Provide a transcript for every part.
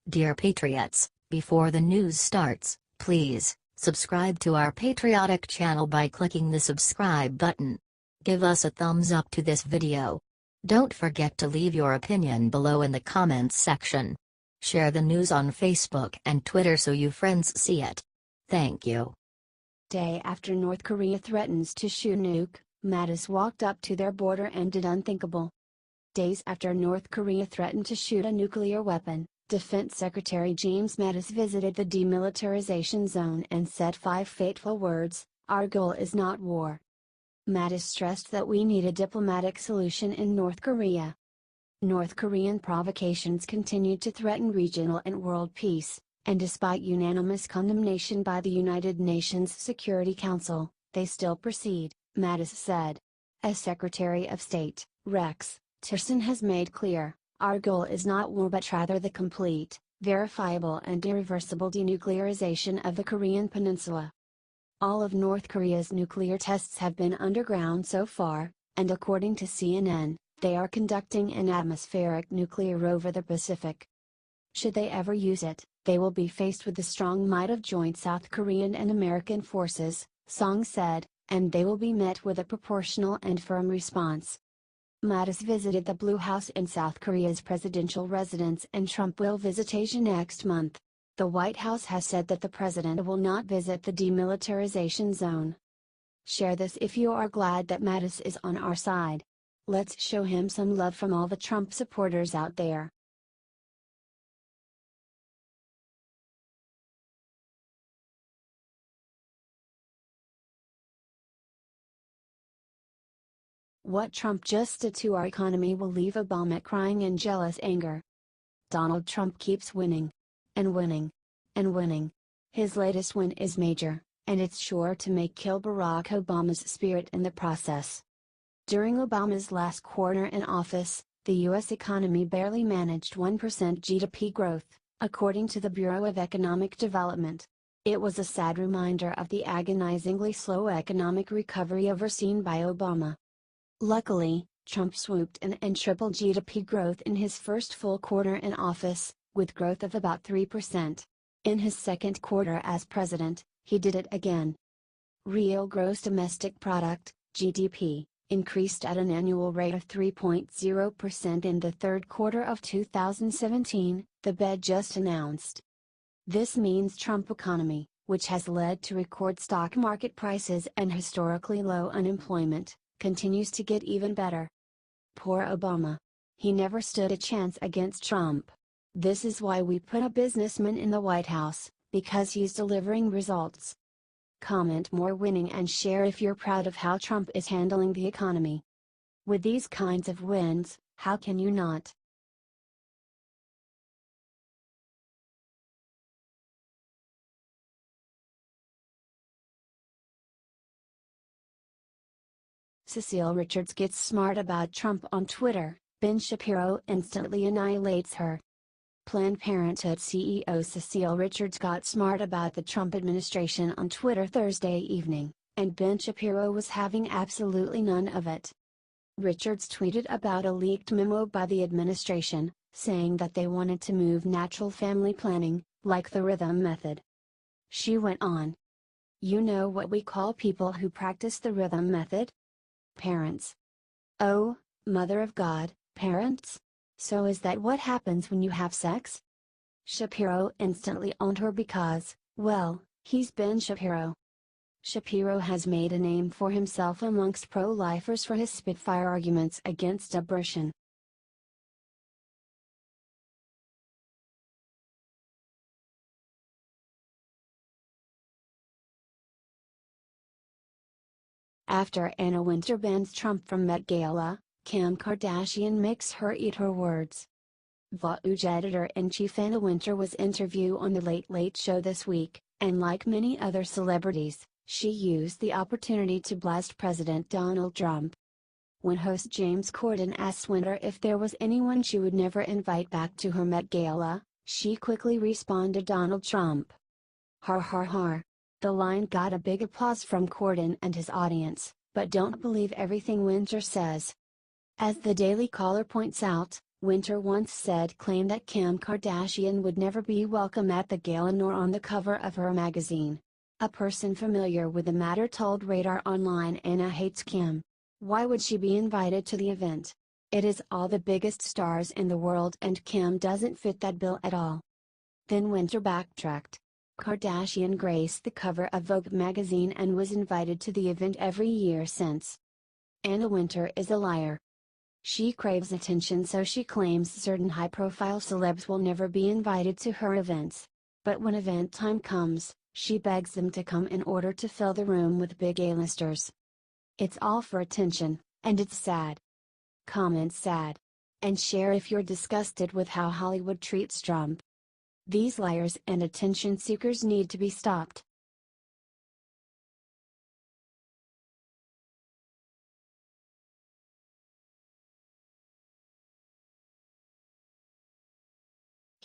Dear Patriots, before the news starts, please subscribe to our patriotic channel by clicking the subscribe button. Give us a thumbs up to this video. Don't forget to leave your opinion below in the comments section. Share the news on Facebook and Twitter so you friends see it. Thank you. Day after North Korea threatens to shoot nuke, Mattis walked up to their border and did unthinkable. Days after North Korea threatened to shoot a nuclear weapon, Defense Secretary James Mattis visited the Demilitarization Zone and said 5 fateful words: "Our goal is not war." Mattis stressed that we need a diplomatic solution in North Korea. North Korean provocations continued to threaten regional and world peace, and despite unanimous condemnation by the United Nations Security Council, they still proceed, Mattis said. As Secretary of State, Rex Tillerson has made clear, "Our goal is not war but rather the complete, verifiable and irreversible denuclearization of the Korean peninsula." All of North Korea's nuclear tests have been underground so far, and according to CNN, they are conducting an atmospheric nuclear over the Pacific. Should they ever use it, they will be faced with the strong might of joint South Korean and American forces, Song said, and they will be met with a proportional and firm response. Mattis visited the Blue House in South Korea's presidential residence, and Trump will visit Asia next month. The White House has said that the president will not visit the Demilitarization Zone. Share this if you are glad that Mattis is on our side. Let's show him some love from all the Trump supporters out there. What Trump just did to our economy will leave Obama crying in jealous anger. Donald Trump keeps winning. And winning. And winning. His latest win is major, and it's sure to kill Barack Obama's spirit in the process. During Obama's last quarter in office, the U.S. economy barely managed 1% GDP growth, according to the Bureau of Economic Development. It was a sad reminder of the agonizingly slow economic recovery overseen by Obama. Luckily, Trump swooped in and tripled GDP growth in his first full quarter in office, with growth of about 3%. In his second quarter as president, he did it again. Real gross domestic product, GDP, increased at an annual rate of 3.0% in the third quarter of 2017, the Fed just announced. This means Trump economy, which has led to record stock market prices and historically low unemployment, continues to get even better. Poor Obama. He never stood a chance against Trump. This is why we put a businessman in the White House, because he's delivering results. Comment more winning and share if you're proud of how Trump is handling the economy. With these kinds of wins, how can you not? Cecile Richards gets smart about Trump on Twitter, Ben Shapiro instantly annihilates her. Planned Parenthood CEO Cecile Richards got smart about the Trump administration on Twitter Thursday evening, and Ben Shapiro was having absolutely none of it. Richards tweeted about a leaked memo by the administration, saying that they wanted to move natural family planning, like the rhythm method. She went on. "You know what we call people who practice the rhythm method? Parents. Oh, Mother of God, parents? So is that what happens when you have sex?" Shapiro instantly owned her because, well, he's Ben Shapiro. Shapiro has made a name for himself amongst pro-lifers for his spitfire arguments against abortion. After Anna Wintour bans Trump from Met Gala, Kim Kardashian makes her eat her words. Vogue editor-in-chief Anna Wintour was interviewed on The Late Late Show this week, and like many other celebrities, she used the opportunity to blast President Donald Trump. When host James Corden asked Wintour if there was anyone she would never invite back to her Met Gala, she quickly responded, "Donald Trump." Har har har. The line got a big applause from Corden and his audience, but don't believe everything Wintour says. As the Daily Caller points out, Wintour once said claimed that Kim Kardashian would never be welcome at the gala nor on the cover of her magazine. A person familiar with the matter told Radar Online Anna hates Kim. Why would she be invited to the event? It is all the biggest stars in the world and Kim doesn't fit that bill at all. Then Wintour backtracked. Kardashian graced the cover of Vogue magazine and was invited to the event every year since. Anna Wintour is a liar. She craves attention, so she claims certain high-profile celebs will never be invited to her events. But when event time comes, she begs them to come in order to fill the room with big A-listers. It's all for attention, and it's sad. Comment sad. And share if you're disgusted with how Hollywood treats Trump. These liars and attention seekers need to be stopped.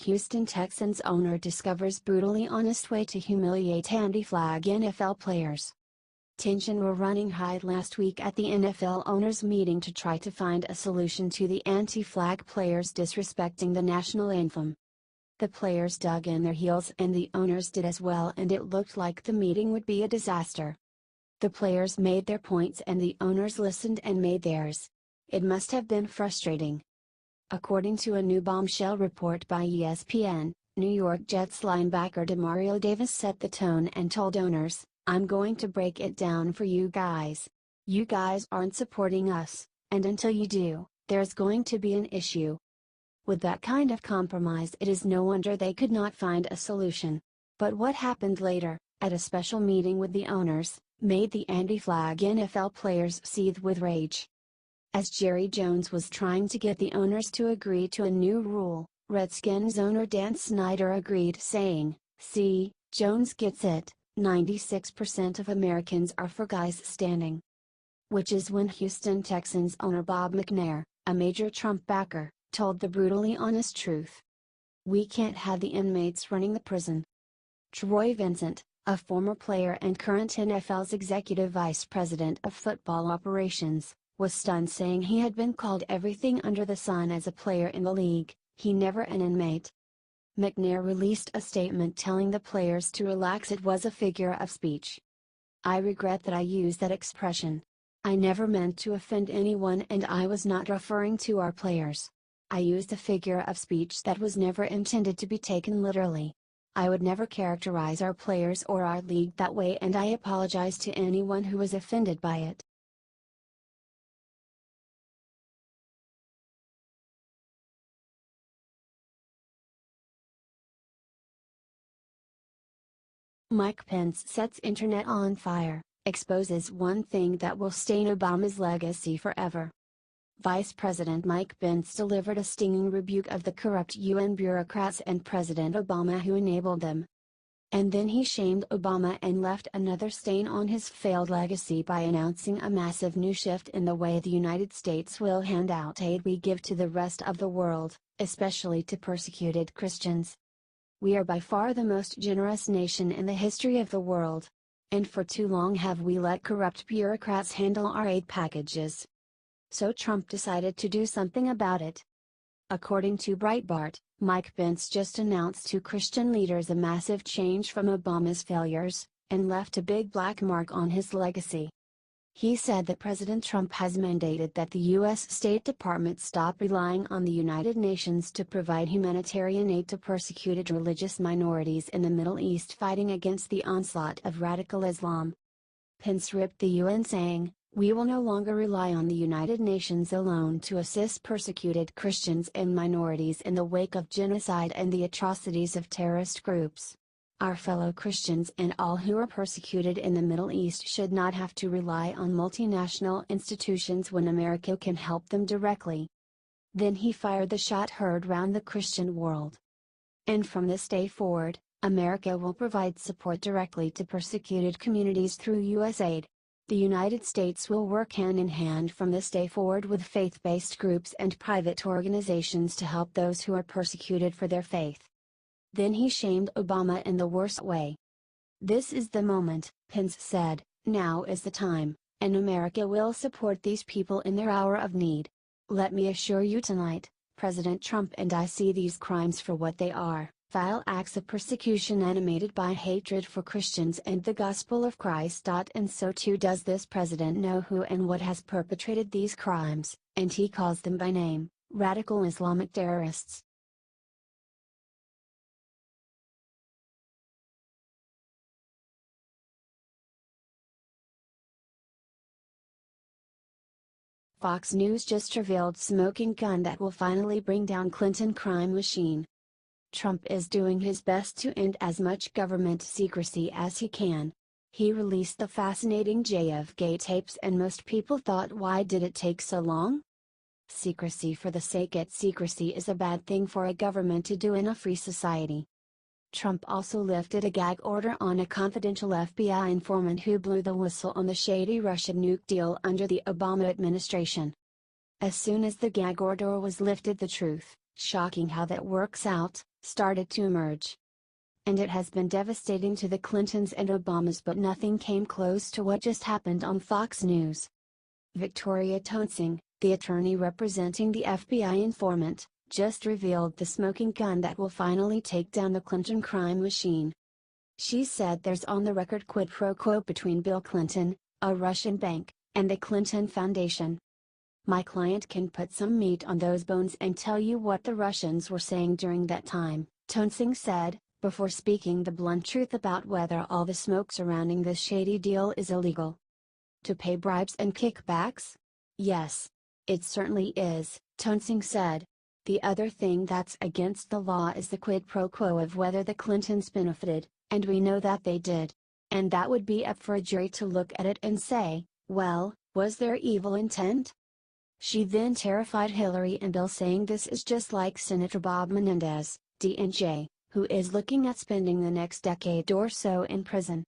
Houston Texans owner discovers brutally honest way to humiliate anti-flag NFL players. Tension were running high last week at the NFL owners' meeting to try to find a solution to the anti-flag players disrespecting the national anthem. The players dug in their heels and the owners did as well, and it looked like the meeting would be a disaster. The players made their points and the owners listened and made theirs. It must have been frustrating. According to a new bombshell report by ESPN, New York Jets linebacker Demario Davis set the tone and told owners, "I'm going to break it down for you guys. You guys aren't supporting us, and until you do, there's going to be an issue." With that kind of compromise, it is no wonder they could not find a solution. But what happened later, at a special meeting with the owners, made the anti-flag NFL players seethe with rage. As Jerry Jones was trying to get the owners to agree to a new rule, Redskins owner Dan Snyder agreed, saying, "See, Jones gets it, 96% of Americans are for guys standing." Which is when Houston Texans owner Bob McNair, a major Trump backer, told the brutally honest truth. "We can't have the inmates running the prison." Troy Vincent, a former player and current NFL's executive vice president of football operations, was stunned, saying he had been called everything under the sun as a player in the league, he never an inmate. McNair released a statement telling the players to relax, it was a figure of speech. "I regret that I used that expression. I never meant to offend anyone and I was not referring to our players. I used a figure of speech that was never intended to be taken literally. I would never characterize our players or our league that way and I apologize to anyone who was offended by it." Mike Pence sets internet on fire, exposes one thing that will stain Obama's legacy forever. Vice President Mike Pence delivered a stinging rebuke of the corrupt UN bureaucrats and President Obama who enabled them. And then he shamed Obama and left another stain on his failed legacy by announcing a massive new shift in the way the United States will hand out aid we give to the rest of the world, especially to persecuted Christians. "We are by far the most generous nation in the history of the world. And for too long have we let corrupt bureaucrats handle our aid packages. So Trump decided to do something about it." According to Breitbart, Mike Pence just announced to Christian leaders a massive change from Obama's failures, and left a big black mark on his legacy. He said that President Trump has mandated that the U.S. State Department stop relying on the United Nations to provide humanitarian aid to persecuted religious minorities in the Middle East fighting against the onslaught of radical Islam. Pence ripped the UN, saying, "We will no longer rely on the United Nations alone to assist persecuted Christians and minorities in the wake of genocide and the atrocities of terrorist groups. Our fellow Christians and all who are persecuted in the Middle East should not have to rely on multinational institutions when America can help them directly." Then he fired the shot heard round the Christian world. "And from this day forward, America will provide support directly to persecuted communities through U.S. aid. The United States will work hand in hand from this day forward with faith-based groups and private organizations to help those who are persecuted for their faith." Then he shamed Obama in the worst way. "This is the moment," Pence said, "now is the time, and America will support these people in their hour of need. Let me assure you tonight, President Trump and I see these crimes for what they are, vile acts of persecution animated by hatred for Christians and the gospel of Christ. And so too does this president know who and what has perpetrated these crimes, and he calls them by name, radical Islamic terrorists. Fox News just revealed smoking gun that will finally bring down Clinton crime machine. Trump is doing his best to end as much government secrecy as he can. He released the fascinating JFK tapes and most people thought, why did it take so long? Secrecy for the sake of secrecy is a bad thing for a government to do in a free society. Trump also lifted a gag order on a confidential FBI informant who blew the whistle on the shady Russian nuke deal under the Obama administration. As soon as the gag order was lifted, the truth, shocking how that works out, started to emerge. And it has been devastating to the Clintons and Obamas, but nothing came close to what just happened on Fox News. Victoria Toensing, the attorney representing the FBI informant, just revealed the smoking gun that will finally take down the Clinton crime machine. She said there's on the record quid pro quo between Bill Clinton, a Russian bank, and the Clinton Foundation. My client can put some meat on those bones and tell you what the Russians were saying during that time, Toensing said, before speaking the blunt truth about whether all the smoke surrounding this shady deal is illegal. To pay bribes and kickbacks? Yes. It certainly is, Toensing said. The other thing that's against the law is the quid pro quo of whether the Clintons benefited, and we know that they did. And that would be up for a jury to look at it and say, well, was there evil intent? She then terrified Hillary and Bill, saying this is just like Senator Bob Menendez, DNJ, who is looking at spending the next decade or so in prison.